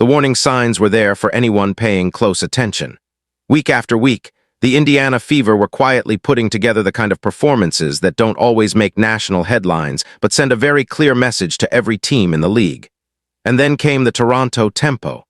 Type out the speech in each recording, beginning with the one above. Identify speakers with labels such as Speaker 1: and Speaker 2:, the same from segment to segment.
Speaker 1: The warning signs were there for anyone paying close attention. Week after week, the Indiana Fever were quietly putting together the kind of performances that don't always make national headlines, but send a very clear message to every team in the league. And then came the Toronto Tempo.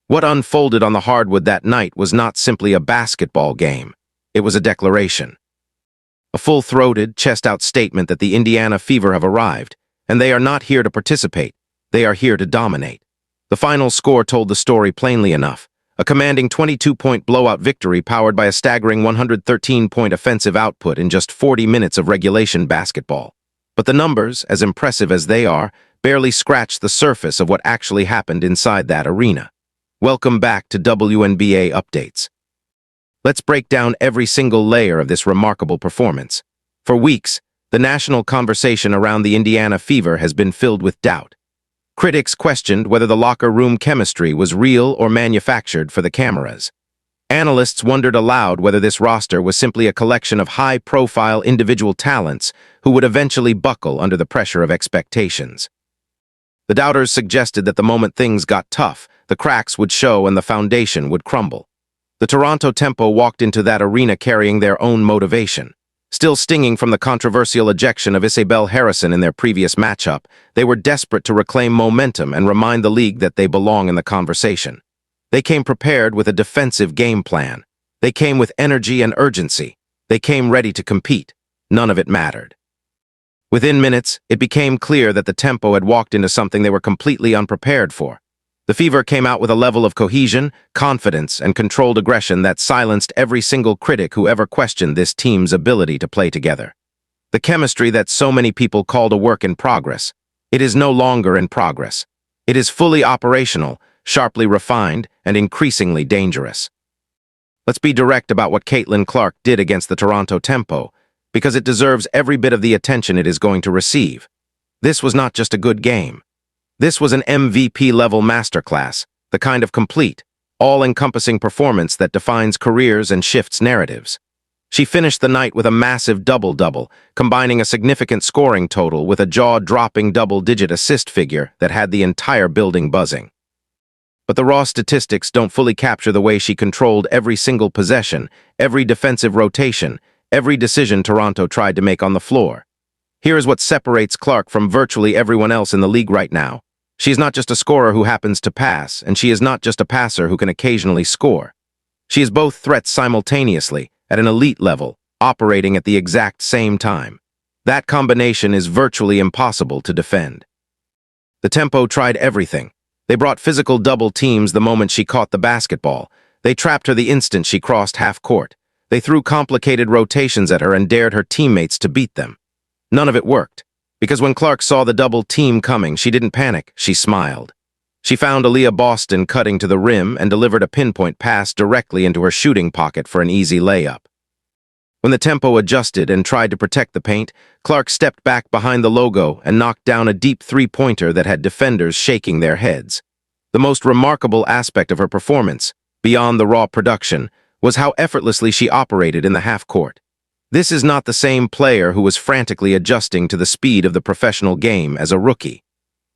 Speaker 1: What unfolded on the hardwood that night was not simply a basketball game. It was a declaration. A full-throated, chest-out statement that the Indiana Fever have arrived, and they are not here to participate. They are here to dominate. The final score told the story plainly enough. A commanding 22-point blowout victory powered by a staggering 113-point offensive output in just 40 minutes of regulation basketball. But the numbers, as impressive as they are, barely scratch the surface of what actually happened inside that arena. Welcome back to WNBA Updates. Let's break down every single layer of this remarkable performance. For weeks, the national conversation around the Indiana Fever has been filled with doubt. Critics questioned whether the locker room chemistry was real or manufactured for the cameras. Analysts wondered aloud whether this roster was simply a collection of high-profile individual talents who would eventually buckle under the pressure of expectations. The doubters suggested that the moment things got tough, the cracks would show and the foundation would crumble. The Toronto Tempo walked into that arena carrying their own motivation. Still stinging from the controversial ejection of Isabel Harrison in their previous matchup, they were desperate to reclaim momentum and remind the league that they belong in the conversation. They came prepared with a defensive game plan. They came with energy and urgency. They came ready to compete. None of it mattered. Within minutes, it became clear that the Tempo had walked into something they were completely unprepared for. The Fever came out with a level of cohesion, confidence, and controlled aggression that silenced every single critic who ever questioned this team's ability to play together. The chemistry that so many people called a work in progress, it is no longer in progress. It is fully operational, sharply refined, and increasingly dangerous. Let's be direct about what Caitlin Clark did against the Toronto Tempo, because it deserves every bit of the attention it is going to receive. This was not just a good game. This was an MVP-level masterclass, the kind of complete, all-encompassing performance that defines careers and shifts narratives. She finished the night with a massive double-double, combining a significant scoring total with a jaw-dropping double-digit assist figure that had the entire building buzzing. But the raw statistics don't fully capture the way she controlled every single possession, every defensive rotation, every decision Toronto tried to make on the floor. Here is what separates Clark from virtually everyone else in the league right now. She is not just a scorer who happens to pass, and she is not just a passer who can occasionally score. She is both threats simultaneously, at an elite level, operating at the exact same time. That combination is virtually impossible to defend. The Tempo tried everything. They brought physical double teams the moment she caught the basketball. They trapped her the instant she crossed half court. They threw complicated rotations at her and dared her teammates to beat them. None of it worked, because when Clark saw the double team coming, she didn't panic, she smiled. She found Aaliyah Boston cutting to the rim and delivered a pinpoint pass directly into her shooting pocket for an easy layup. When the Tempo adjusted and tried to protect the paint, Clark stepped back behind the logo and knocked down a deep three-pointer that had defenders shaking their heads. The most remarkable aspect of her performance, beyond the raw production, was how effortlessly she operated in the half-court. This is not the same player who was frantically adjusting to the speed of the professional game as a rookie.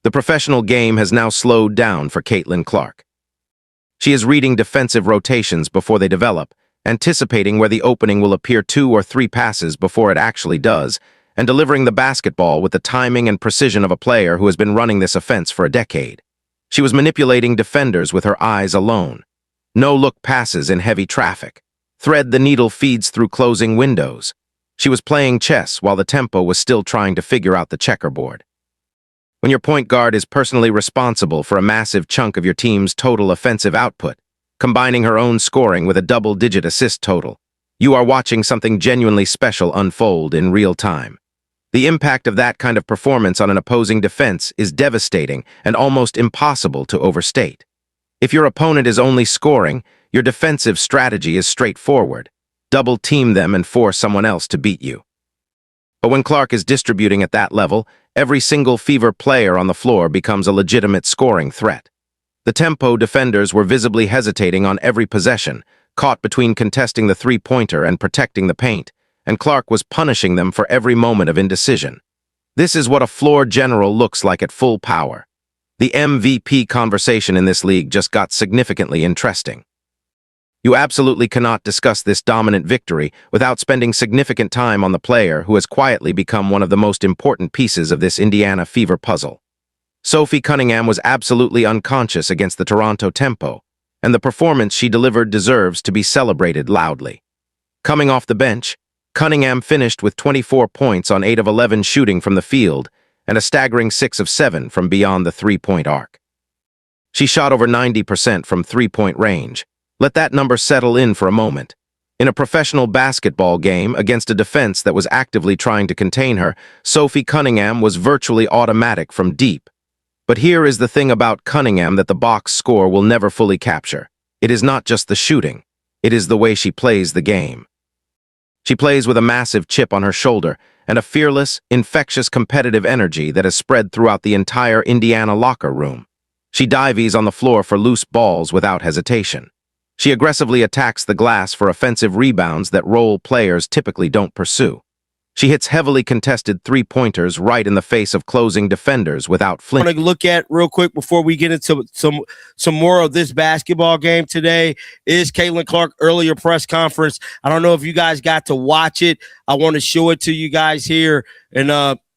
Speaker 1: The professional game has now slowed down for Caitlin Clark. She is reading defensive rotations before they develop, anticipating where the opening will appear 2 or 3 passes before it actually does, and delivering the basketball with the timing and precision of a player who has been running this offense for a decade. She was manipulating defenders with her eyes alone. No-look passes in heavy traffic. Thread the needle feeds through closing windows. She was playing chess while the Tempo was still trying to figure out the checkerboard. When your point guard is personally responsible for a massive chunk of your team's total offensive output, combining her own scoring with a double-digit assist total, you are watching something genuinely special unfold in real time. The impact of that kind of performance on an opposing defense is devastating and almost impossible to overstate. If your opponent is only scoring, your defensive strategy is straightforward. Double-team them and force someone else to beat you. But when Clark is distributing at that level, every single Fever player on the floor becomes a legitimate scoring threat. The Tempo defenders were visibly hesitating on every possession, caught between contesting the three-pointer and protecting the paint, and Clark was punishing them for every moment of indecision. This is what a floor general looks like at full power. The MVP conversation in this league just got significantly interesting. You absolutely cannot discuss this dominant victory without spending significant time on the player who has quietly become one of the most important pieces of this Indiana Fever puzzle. Sophie Cunningham was absolutely unconscious against the Toronto Tempo, and the performance she delivered deserves to be celebrated loudly. Coming off the bench, Cunningham finished with 24 points on 8 of 11 shooting from the field and a staggering 6 of 7 from beyond the three-point arc. She shot over 90% from three-point range. Let that number settle in for a moment. In a professional basketball game against a defense that was actively trying to contain her, Sophie Cunningham was virtually automatic from deep. But here is the thing about Cunningham that the box score will never fully capture. It is not just the shooting. It is the way she plays the game. She plays with a massive chip on her shoulder and a fearless, infectious competitive energy that has spread throughout the entire Indiana locker room. She dives on the floor for loose balls without hesitation. She aggressively attacks the glass for offensive rebounds that role players typically don't pursue. She hits heavily contested three-pointers right in the face of closing defenders without flinching.
Speaker 2: I want to look at real quick before we get into some more of this basketball game today is Caitlin Clark earlier press conference. I don't know if you guys got to watch it. I want to show it to you guys here and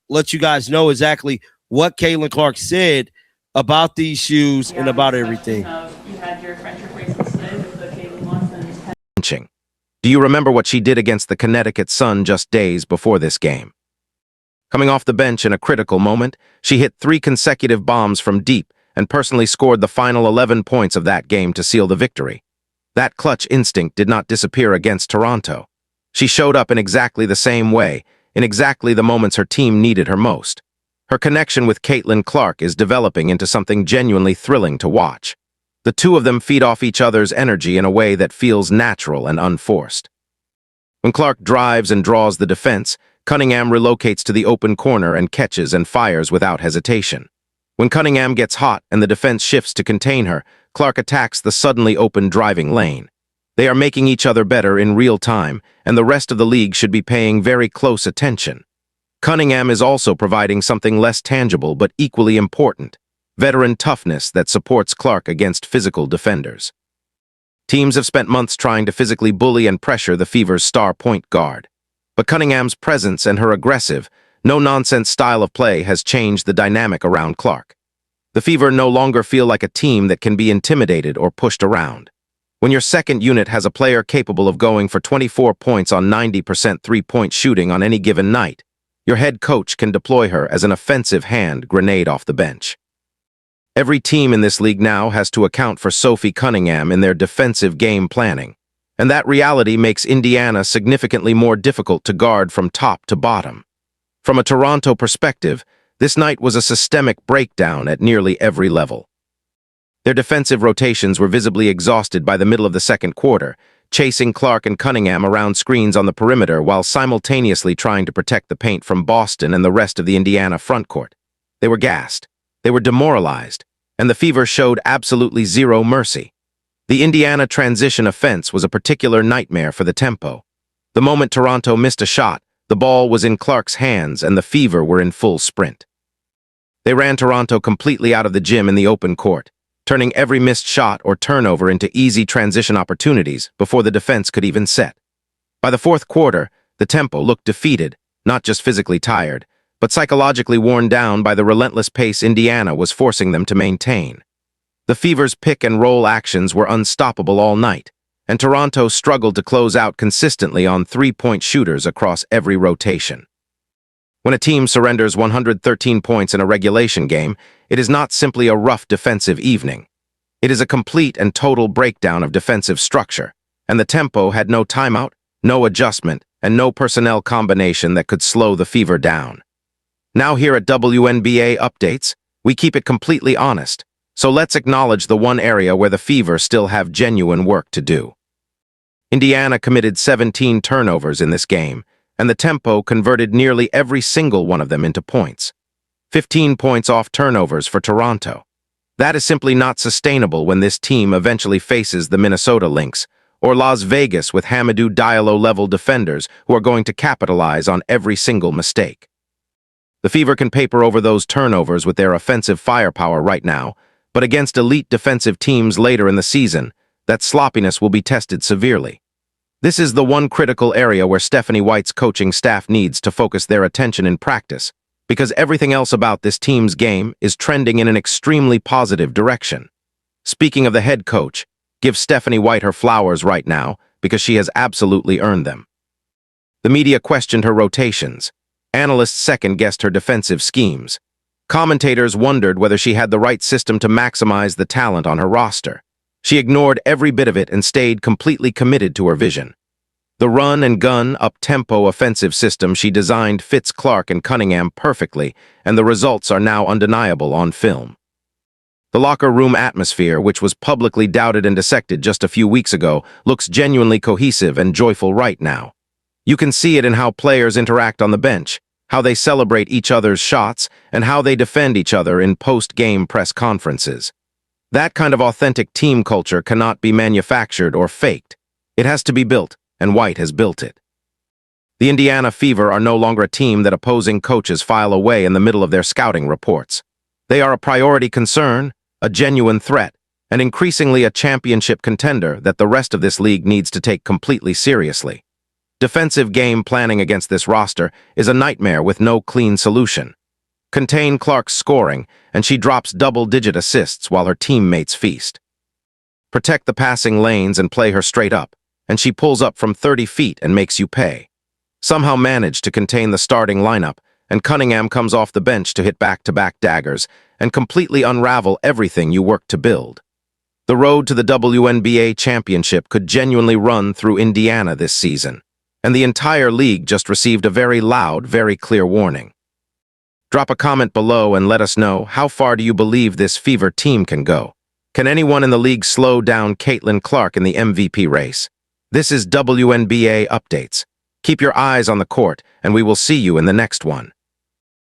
Speaker 2: let you guys know exactly what Caitlin Clark said about these shoes and about everything.
Speaker 3: You had your friendship bracelets today with the Caitlin ones and
Speaker 1: Do you remember what she did against the Connecticut Sun just days before this game? Coming off the bench in a critical moment, she hit 3 consecutive bombs from deep and personally scored the final 11 points of that game to seal the victory. That clutch instinct did not disappear against Toronto. She showed up in exactly the same way, in exactly the moments her team needed her most. Her connection with Caitlin Clark is developing into something genuinely thrilling to watch. The two of them feed off each other's energy in a way that feels natural and unforced. When Clark drives and draws the defense, Cunningham relocates to the open corner and catches and fires without hesitation. When Cunningham gets hot and the defense shifts to contain her, Clark attacks the suddenly open driving lane. They are making each other better in real time, and the rest of the league should be paying very close attention. Cunningham is also providing something less tangible but equally important: veteran toughness that supports Clark against physical defenders. Teams have spent months trying to physically bully and pressure the Fever's star point guard. But Cunningham's presence and her aggressive, no-nonsense style of play has changed the dynamic around Clark. The Fever no longer feel like a team that can be intimidated or pushed around. When your second unit has a player capable of going for 24 points on 90% three-point shooting on any given night, your head coach can deploy her as an offensive hand grenade off the bench. Every team in this league now has to account for Sophie Cunningham in their defensive game planning, and that reality makes Indiana significantly more difficult to guard from top to bottom. From a Toronto perspective, this night was a systemic breakdown at nearly every level. Their defensive rotations were visibly exhausted by the middle of the second quarter, chasing Clark and Cunningham around screens on the perimeter while simultaneously trying to protect the paint from Boston and the rest of the Indiana frontcourt. They were gassed. They were demoralized, and the Fever showed absolutely zero mercy. The Indiana transition offense was a particular nightmare for the Tempo. The moment Toronto missed a shot, the ball was in Clark's hands and the Fever were in full sprint. They ran Toronto completely out of the gym in the open court, turning every missed shot or turnover into easy transition opportunities before the defense could even set. By the fourth quarter, the Tempo looked defeated, not just physically tired, but psychologically worn down by the relentless pace Indiana was forcing them to maintain. The Fever's pick-and-roll actions were unstoppable all night, and Toronto struggled to close out consistently on three-point shooters across every rotation. When a team surrenders 113 points in a regulation game, it is not simply a rough defensive evening. It is a complete and total breakdown of defensive structure, and the Tempo had no timeout, no adjustment, and no personnel combination that could slow the Fever down. Now here at WNBA Updates, we keep it completely honest, so let's acknowledge the one area where the Fever still have genuine work to do. Indiana committed 17 turnovers in this game, and the Tempo converted nearly every single one of them into points. 15 points off turnovers for Toronto. That is simply not sustainable when this team eventually faces the Minnesota Lynx, or Las Vegas with Hamidou Diallo-level defenders who are going to capitalize on every single mistake. The Fever can paper over those turnovers with their offensive firepower right now, but against elite defensive teams later in the season, that sloppiness will be tested severely. This is the one critical area where Stephanie White's coaching staff needs to focus their attention in practice, because everything else about this team's game is trending in an extremely positive direction. Speaking of the head coach, give Stephanie White her flowers right now, because she has absolutely earned them. The media questioned her rotations. Analysts second-guessed her defensive schemes. Commentators wondered whether she had the right system to maximize the talent on her roster. She ignored every bit of it and stayed completely committed to her vision. The run-and-gun, up-tempo offensive system she designed fits Clark and Cunningham perfectly, and the results are now undeniable on film. The locker room atmosphere, which was publicly doubted and dissected just a few weeks ago, looks genuinely cohesive and joyful right now. You can see it in how players interact on the bench, how they celebrate each other's shots, and how they defend each other in post-game press conferences. That kind of authentic team culture cannot be manufactured or faked. It has to be built, and White has built it. The Indiana Fever are no longer a team that opposing coaches file away in the middle of their scouting reports. They are a priority concern, a genuine threat, and increasingly a championship contender that the rest of this league needs to take completely seriously. Defensive game planning against this roster is a nightmare with no clean solution. Contain Clark's scoring, and she drops double-digit assists while her teammates feast. Protect the passing lanes and play her straight up, and she pulls up from 30 feet and makes you pay. Somehow manage to contain the starting lineup, and Cunningham comes off the bench to hit back-to-back daggers and completely unravel everything you worked to build. The road to the WNBA championship could genuinely run through Indiana this season, and the entire league just received a very loud, very clear warning. Drop a comment below and let us know, how far do you believe this Fever team can go? Can anyone in the league slow down Caitlin Clark in the MVP race? This is WNBA Updates. Keep your eyes on the court, and we will see you in the next one.